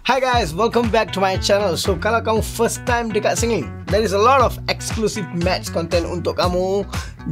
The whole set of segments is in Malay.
Hi guys, welcome back to my channel. So kalau kamu first time dekat sini, there is a lot of exclusive match content untuk kamu.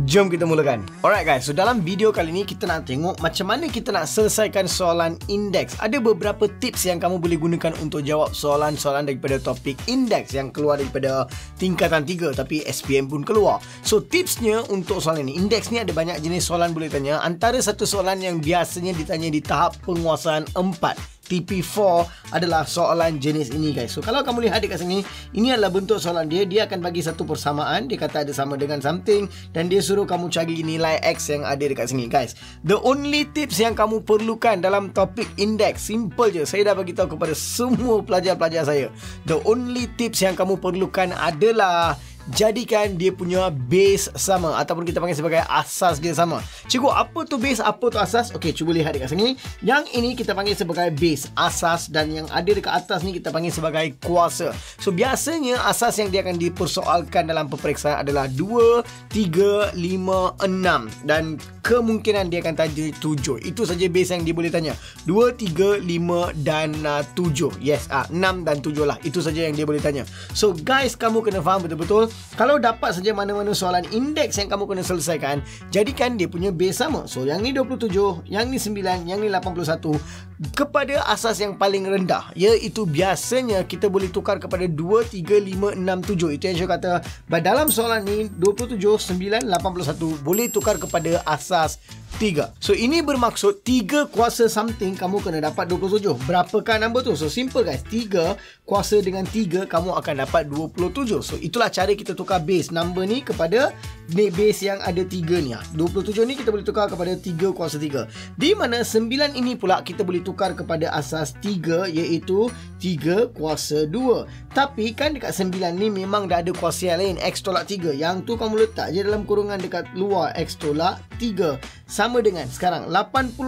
Jom kita mulakan. Alright guys, so dalam video kali ni kita nak tengok macam mana kita nak selesaikan soalan indeks. Ada beberapa tips yang kamu boleh gunakan untuk jawab soalan-soalan daripada topik indeks yang keluar daripada tingkatan 3 tapi SPM pun keluar. So tipsnya untuk soalan ni, indeks ni ada banyak jenis soalan boleh tanya. Antara satu soalan yang biasanya ditanya di tahap penguasaan 4, TP4 adalah soalan jenis ini guys. So kalau kamu lihat dekat sini, ini adalah bentuk soalan dia. Dia akan bagi satu persamaan. Dia kata ada sama dengan something dan dia suruh kamu cari nilai X yang ada dekat sini guys. The only tips yang kamu perlukan dalam topik indeks, simple je. Saya dah bagi tahu kepada semua pelajar-pelajar saya. The only tips yang kamu perlukan adalah jadikan dia punya base sama ataupun kita panggil sebagai asas dia sama. Cikgu, apa tu base, apa tu asas? Okey, cuba lihat dekat sini. Yang ini kita panggil sebagai base, asas, dan yang ada dekat atas ni kita panggil sebagai kuasa. So biasanya asas yang dia akan dipersoalkan dalam peperiksaan adalah 2, 3, 5, 6 dan kemungkinan dia akan tanya 7. Itu saja base yang dia boleh tanya. 2, 3, 5 dan 7. Yes, 6 dan 7 lah. Itu saja yang dia boleh tanya. So guys, kamu kena faham betul-betul. Kalau dapat saja mana-mana soalan indeks yang kamu kena selesaikan, jadikan dia punya base sama. So yang ni 27, yang ni 9, yang ni 81 kepada asas yang paling rendah, iaitu biasanya kita boleh tukar kepada 2, 3, 5, 6, 7. Itu yang saya kata, dalam soalan ni 27, 9, 81 boleh tukar kepada asas 3. So ini bermaksud 3 kuasa something kamu kena dapat 27. Berapakah nombor tu? So simple guys, 3 kuasa dengan 3 kamu akan dapat 27. So itulah cara kita tukar base number ni kepada base yang ada 3 ni. 27 ni kita boleh tukar kepada 3 kuasa 3. Di mana 9 ini pula kita boleh tukar kepada asas 3, iaitu 3 kuasa 2. Tapi kan dekat 9 ni memang dah ada kuasa yang lain, X tolak 3. Yang tu kamu letak je dalam kurungan dekat luar, X tolak 3. Sama dengan sekarang 81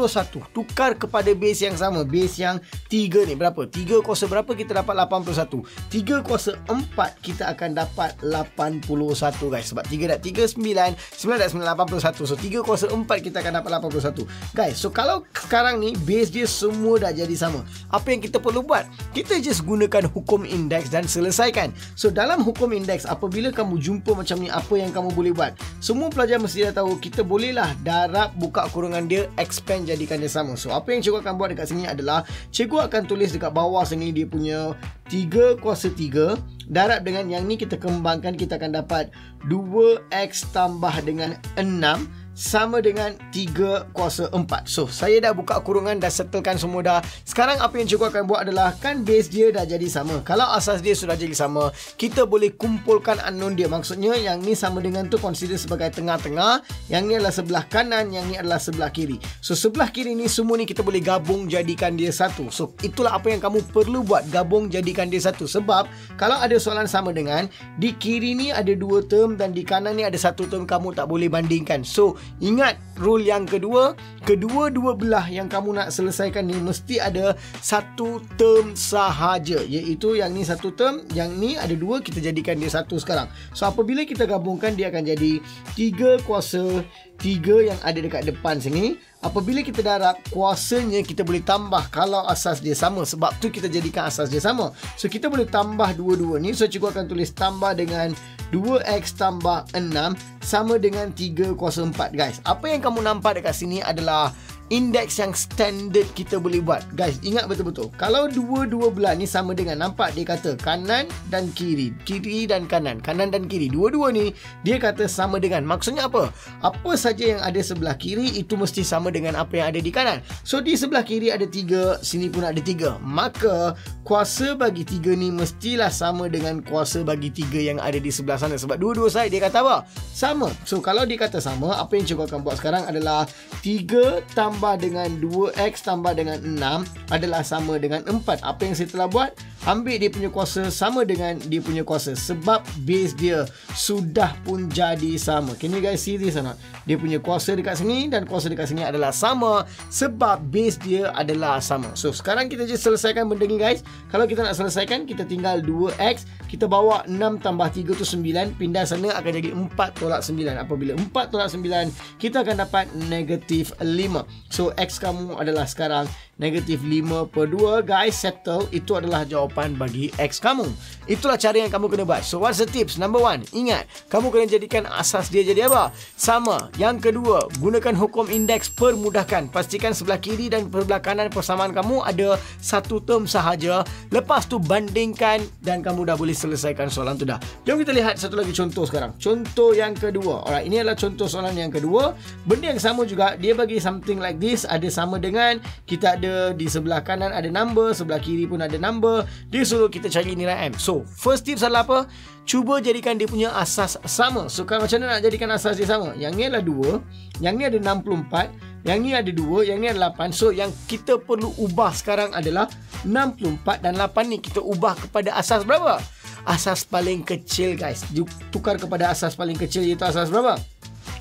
tukar kepada base yang sama, base yang 3 ni berapa? 3 kuasa berapa kita dapat 81. 3 kuasa 4 kita akan dapat 81 guys. Sebab 3 dah 3, 9, 9 dah 9, 81. So 3 kuasa 4 kita akan dapat 81 guys. So kalau sekarang ni base dia semua dah jadi sama, apa yang kita perlu buat? Kita just gunakan hukum indeks dan selesaikan. So dalam hukum indeks, apabila kamu jumpa macam ni, apa yang kamu boleh buat? Semua pelajar mesti dah tahu, kita bolehlah darab, buka kurungan dia, expand, jadikan dia sama. So apa yang cikgu akan buat dekat sini adalah cikgu akan tulis dekat bawah sini dia punya 3 kuasa 3 darab dengan yang ni kita kembangkan, kita akan dapat 2x tambah dengan 6 sama dengan 3 kuasa 4. So saya dah buka kurungan, dah settlekan semua dah. Sekarang apa yang cikgu akan buat adalah, kan base dia dah jadi sama. Kalau asas dia sudah jadi sama, kita boleh kumpulkan unknown dia. Maksudnya yang ni sama dengan tu consider sebagai tengah-tengah, yang ni adalah sebelah kanan, yang ni adalah sebelah kiri. So sebelah kiri ni semua ni kita boleh gabung jadikan dia satu. So itulah apa yang kamu perlu buat, gabung jadikan dia satu. Sebab kalau ada soalan sama dengan, di kiri ni ada 2 term dan di kanan ni ada 1 term, kamu tak boleh bandingkan. So ingat rule yang kedua, kedua-dua belah yang kamu nak selesaikan ni mesti ada 1 term sahaja, iaitu yang ni 1 term, yang ni ada 2, kita jadikan dia 1 sekarang. So apabila kita gabungkan, dia akan jadi 3 kuasa 3 yang ada dekat depan sini. Apabila kita darab, kuasanya kita boleh tambah kalau asas dia sama. Sebab tu kita jadikan asas dia sama. So kita boleh tambah dua-dua ni. So cikgu akan tulis tambah dengan 2x tambah 6 sama dengan 3 kuasa 4 guys. Apa yang kamu nampak dekat sini adalah indeks yang standard kita boleh buat. Guys, ingat betul-betul. Kalau dua-dua belah ni sama dengan, nampak dia kata kanan dan kiri, kiri dan kanan, kanan dan kiri. Dua-dua ni dia kata sama dengan. Maksudnya apa? Apa saja yang ada sebelah kiri itu mesti sama dengan apa yang ada di kanan. So di sebelah kiri ada 3, sini pun ada 3. Maka kuasa bagi 3 ni mestilah sama dengan kuasa bagi 3 yang ada di sebelah sana. Sebab dua-dua side dia kata apa? Sama. So kalau dia kata sama, apa yang cikgu akan buat sekarang adalah 3 tambah dengan 2x tambah dengan 6 adalah sama dengan 4. Apa yang saya telah buat? ambil dia punya kuasa sama dengan dia punya kuasa, sebab base dia sudah pun jadi sama. Can you guys see this or not? Dia punya kuasa dekat sini dan kuasa dekat sini adalah sama sebab base dia adalah sama. So sekarang kita just selesaikan benda ni guys. Kalau kita nak selesaikan, kita tinggal 2x, kita bawa 6 tambah 3 tu 9, pindah sana akan jadi 4 tolak 9. Apabila 4 tolak 9, kita akan dapat negatif 5. So x kamu adalah sekarang negatif 5 per 2 guys. Settle. Itu adalah jawapan bagi x kamu. Itulah cara yang kamu kena buat. So what's the tips? Number 1, ingat, kamu kena jadikan asas dia jadi apa? Sama. Yang kedua, gunakan hukum indeks permudahkan. Pastikan sebelah kiri dan sebelah kanan persamaan kamu ada satu term sahaja. Lepas tu bandingkan dan kamu dah boleh selesaikan soalan tu dah. Jom kita lihat satu lagi contoh sekarang. Contoh yang kedua. Alright, ini adalah contoh soalan yang kedua. Benda yang sama juga, dia bagi something like this. Ada sama dengan, kita ada di sebelah kanan ada number, sebelah kiri pun ada number. Dia suruh kita cari nilai M. So first tips adalah apa? Cuba jadikan dia punya asas sama. So macam mana nak jadikan asas dia sama? Yang ni adalah 2, yang ni ada 64, yang ni ada 2, yang ni ada 8. So yang kita perlu ubah sekarang adalah 64 dan 8 ni kita ubah kepada asas berapa? Asas paling kecil guys. Tukar kepada asas paling kecil, iaitu asas berapa?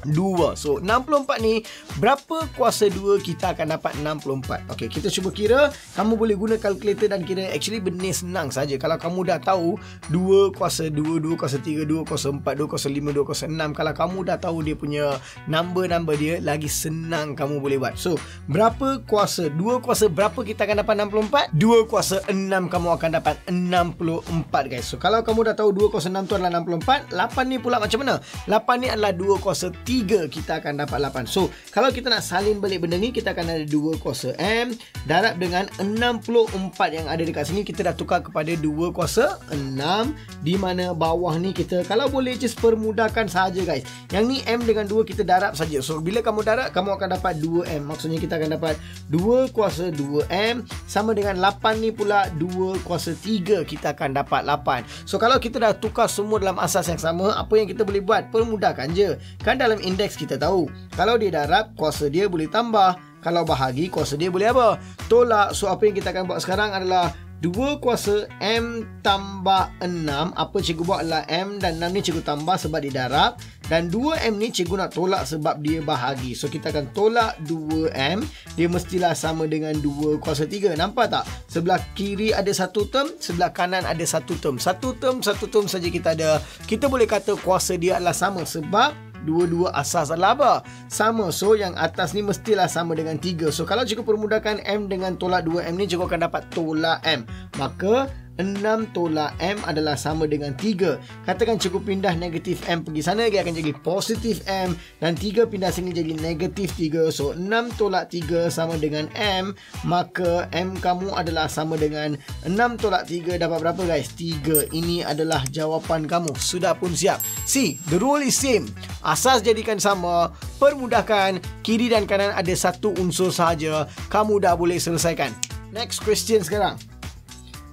2. So 64 ni, berapa kuasa 2 kita akan dapat 64. Okey, kita cuba kira. Kamu boleh guna kalkulator dan kira. Actually benda senang saja. Kalau kamu dah tahu 2 kuasa 2, 2 kuasa 3, 2 kuasa 4, 2 kuasa 5, 2 kuasa 6. Kalau kamu dah tahu dia punya number-number dia, lagi senang kamu boleh buat. So berapa kuasa 2 kuasa berapa kita akan dapat 64? 2 kuasa 6 kamu akan dapat 64 guys. So kalau kamu dah tahu 2 kuasa 6 tu adalah 64, 8 ni pula macam mana? 8 ni adalah 2 kuasa 3, kita akan dapat 8. So kalau kita nak salin balik benda ni, kita akan ada 2 kuasa M darab dengan 64 yang ada dekat sini. Kita dah tukar kepada 2 kuasa 6, di mana bawah ni kita kalau boleh just permudahkan saja guys. Yang ni M dengan 2 kita darab saja. So bila kamu darab, kamu akan dapat 2M. Maksudnya kita akan dapat 2 kuasa 2M sama dengan 8 ni pula 2 kuasa 3, kita akan dapat 8. So kalau kita dah tukar semua dalam asas yang sama, apa yang kita boleh buat? Permudahkan je. Kan dalam indeks kita tahu, kalau dia darab, kuasa dia boleh tambah. Kalau bahagi, kuasa dia boleh apa? Tolak. So apa yang kita akan buat sekarang adalah 2 kuasa M tambah 6. Apa cikgu buat adalah M dan 6 ni cikgu tambah sebab dia darab, dan 2M ni cikgu nak tolak sebab dia bahagi. So kita akan tolak 2M. Dia mestilah sama dengan 2 kuasa 3. Nampak tak? Sebelah kiri ada satu term, sebelah kanan ada satu term. Satu term saja kita ada. Kita boleh kata kuasa dia adalah sama sebab dua-dua asas adalah apa? Sama. So yang atas ni mestilah sama dengan 3. So kalau cikgu permudahkan M dengan tolak 2M ni, cikgu akan dapat tolak M. Maka 6 tolak M adalah sama dengan 3. Katakan cikgu pindah negatif M pergi sana, dia akan jadi positif M, dan 3 pindah sini jadi negatif 3. So 6 tolak 3 sama dengan M. Maka M kamu adalah sama dengan 6 tolak 3 dapat berapa guys? 3. Ini adalah jawapan kamu. Sudah pun siap. See, the rule is same. Asas jadikan sama, permudahkan, kiri dan kanan ada satu unsur sahaja. Kamu dah boleh selesaikan. Next question sekarang.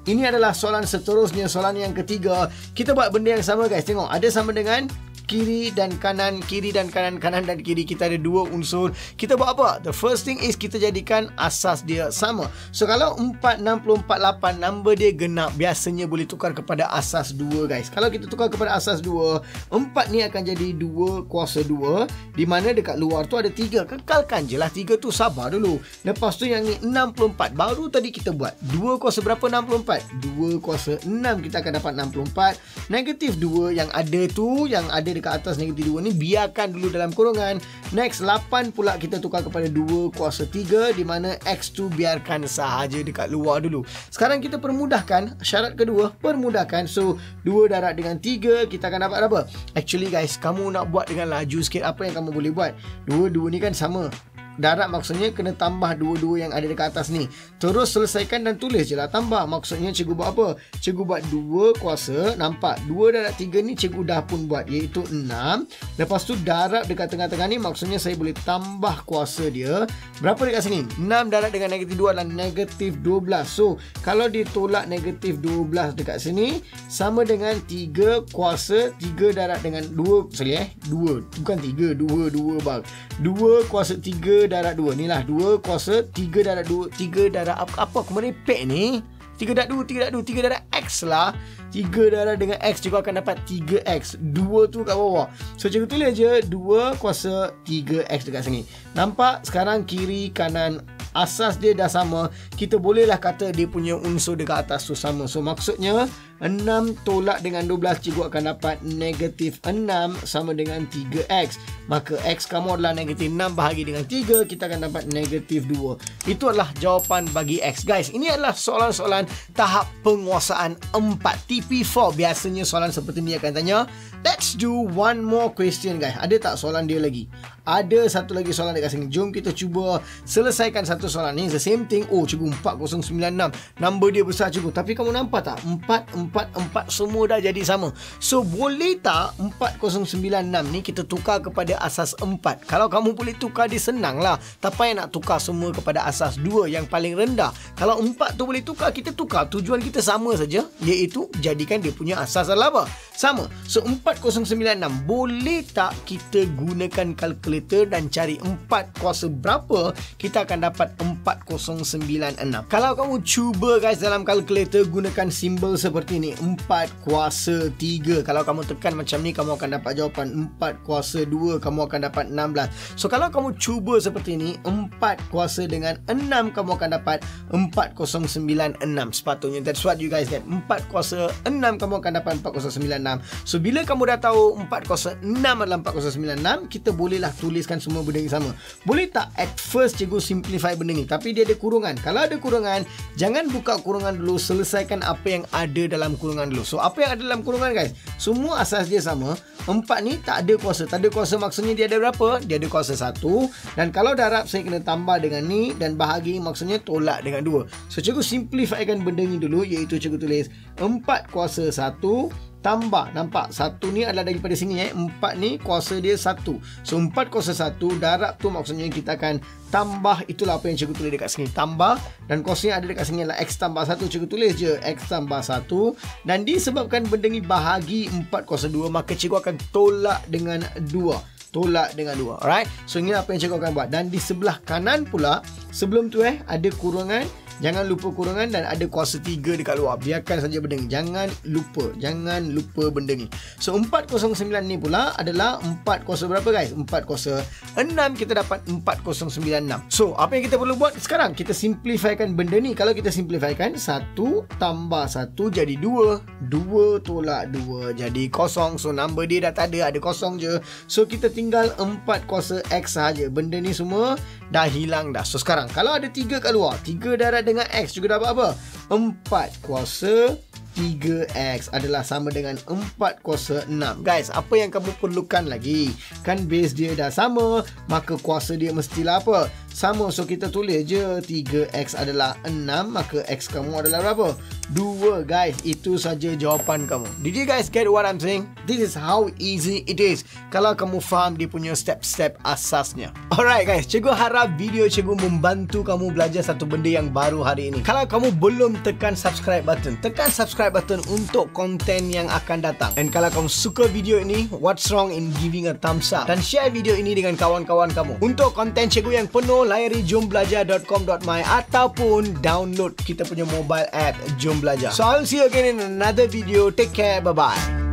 Ini adalah soalan seterusnya, soalan yang ketiga. Kita buat benda yang sama guys. Tengok, ada sama dengan kiri dan kanan, kiri dan kanan, kanan dan kiri. Kita ada dua unsur. Kita buat apa? The first thing is kita jadikan asas dia sama. So kalau 4, 64, 8 number dia genap, biasanya boleh tukar kepada asas 2 guys. Kalau kita tukar kepada asas 2, 4 ni akan jadi 2 kuasa 2, di mana dekat luar tu ada 3. Kekalkan je lah 3 tu, sabar dulu. Lepas tu yang ni 64. Baru tadi kita buat 2 kuasa berapa? 64. 2 kuasa 6, kita akan dapat 64. Negatif 2 yang ada tu, yang ada dekat atas negatif 2 ni, biarkan dulu dalam kurungan. Next 8 pula kita tukar kepada 2 kuasa 3, di mana X tu biarkan sahaja dekat luar dulu. Sekarang kita permudahkan. Syarat kedua, permudahkan. So 2 darab dengan 3, kita akan dapat apa? Actually guys, kamu nak buat dengan laju sikit, apa yang kamu boleh buat? 2 ni kan sama. Darab maksudnya kena tambah 2 yang ada dekat atas ni. Terus selesaikan dan tulis je lah tambah. Maksudnya cikgu buat apa? Cikgu buat 2 kuasa. Nampak? 2 darab 3 ni cikgu dah pun buat, iaitu 6. Lepas tu darab dekat tengah-tengah ni, maksudnya saya boleh tambah kuasa dia. Berapa dekat sini? 6 darab dengan negatif 2 adalah negatif 12. So kalau ditolak negatif 12 dekat sini, sama dengan 3 kuasa 3 darab dengan 2. Sorry 2. Bukan 3. 2 bang. 2 kuasa 3 darab 2. Ni lah 2 kuasa 3 darab 2. 3 darab apa? Aku merepek ni. 3 darab X lah. 3 darab dengan X, cikgu akan dapat 3X. 2 tu kat bawah. So cikgu tulis je 2 kuasa 3X dekat sini. Nampak sekarang kiri kanan asas dia dah sama. Kita bolehlah kata dia punya unsur dekat atas tu sama. So maksudnya 6 tolak dengan 12, cikgu akan dapat negatif 6 sama dengan 3X. Maka X kamu adalah negatif 6 bahagi dengan 3, kita akan dapat negatif 2. Itu adalah jawapan bagi X. Guys, ini adalah soalan-soalan tahap penguasaan 4 TP4. Biasanya soalan seperti ni akan tanya, let's do one more question guys. Ada tak soalan dia lagi? Ada satu lagi soalan dekat sini. Jom kita cuba selesaikan satu soalan ni. The same thing. Oh cikgu, 4096 number dia besar cikgu. Tapi kamu nampak tak? 4 semua dah jadi sama. So boleh tak 4096 ni kita tukar kepada asas 4? Kalau kamu boleh tukar, dia senang lah. Tak payah nak tukar semua kepada asas 2 yang paling rendah. Kalau 4 tu boleh tukar, kita tukar. Tujuan kita sama saja, iaitu jadikan dia punya asas adalah apa? Sama. So 4096, boleh tak kita gunakan kalkulator dan cari 4 kuasa berapa? Kita akan dapat 4096. Kalau kamu cuba guys dalam kalkulator, gunakan simbol seperti ni, 4 kuasa 3. Kalau kamu tekan macam ni, kamu akan dapat jawapan 4 kuasa 2, kamu akan dapat 16. So kalau kamu cuba seperti ni, 4 kuasa dengan 6, kamu akan dapat 4096 sepatutnya. That's what you guys get. 4 kuasa 6, kamu akan dapat 4096. So bila kamu dah tahu 4 kuasa 6 adalah 4096, kita bolehlah tuliskan semua benda ni sama. Boleh tak at first cikgu simplify benda ni, tapi dia ada kurungan. Kalau ada kurungan, jangan buka kurungan dulu, selesaikan apa yang ada dalam kurungan dulu. So apa yang ada dalam kurungan guys? Semua asas dia sama. 4 ni tak ada kuasa. Tak ada kuasa maksudnya dia ada berapa? Dia ada kuasa 1. Dan kalau darab, saya kena tambah dengan ni, dan bahagi maksudnya tolak dengan 2. So cikgu simplifykan benda ni dulu, iaitu cikgu tulis 4 kuasa 1 tambah, nampak 1 ni adalah daripada sini 4 ni kuasa dia 1. So 4 kuasa 1 darab tu maksudnya kita akan tambah. Itulah apa yang cikgu tulis dekat sini, tambah. Dan kuasa yang ada dekat sini adalah X tambah 1. Cikgu tulis je X tambah 1. Dan disebabkan benda ni bahagi 4 kuasa 2, maka cikgu akan tolak dengan 2. Tolak dengan 2. Alright. So ini apa yang cikgu akan buat. Dan di sebelah kanan pula, sebelum tu ada kurungan. Jangan lupa kurungan dan ada kuasa 3 dekat luar. Biarkan saja benda ni. Jangan lupa benda ni. So 409 ni pula adalah 4 kuasa berapa guys? 4 kuasa 6, kita dapat 4096. So apa yang kita perlu buat sekarang? Kita simplifykan benda ni. Kalau kita simplifykan, 1 tambah 1 jadi 2. 2 tolak 2 jadi kosong. So number dia dah tak ada kosong je. So kita tinggal 4 kuasa X sahaja. Benda ni semua dah hilang dah. So sekarang kalau ada 3 kat luar, 3 darab dengan X juga dapat apa? 4 kuasa 3X adalah sama dengan 4 kuasa 6. Guys, apa yang kamu perlukan lagi? Kan base dia dah sama, maka kuasa dia mestilah apa? Sama. So kita tulis je 3X adalah 6, maka X kamu adalah berapa? 2 guys. Itu saja jawapan kamu. Did you guys get what I'm saying? This is how easy it is kalau kamu faham dia punya step-step asasnya. Alright guys, cikgu harap video cikgu membantu kamu belajar satu benda yang baru hari ini. Kalau kamu belum tekan subscribe button, tekan subscribe button untuk konten yang akan datang. Dan kalau kamu suka video ini, what's wrong in giving a thumbs up? Dan share video ini dengan kawan-kawan kamu. Untuk konten cikgu yang penuh, layari jombelajar.com.my ataupun download kita punya mobile app Jom Belajar. So I'll see you again in another video. Take care. Bye-bye.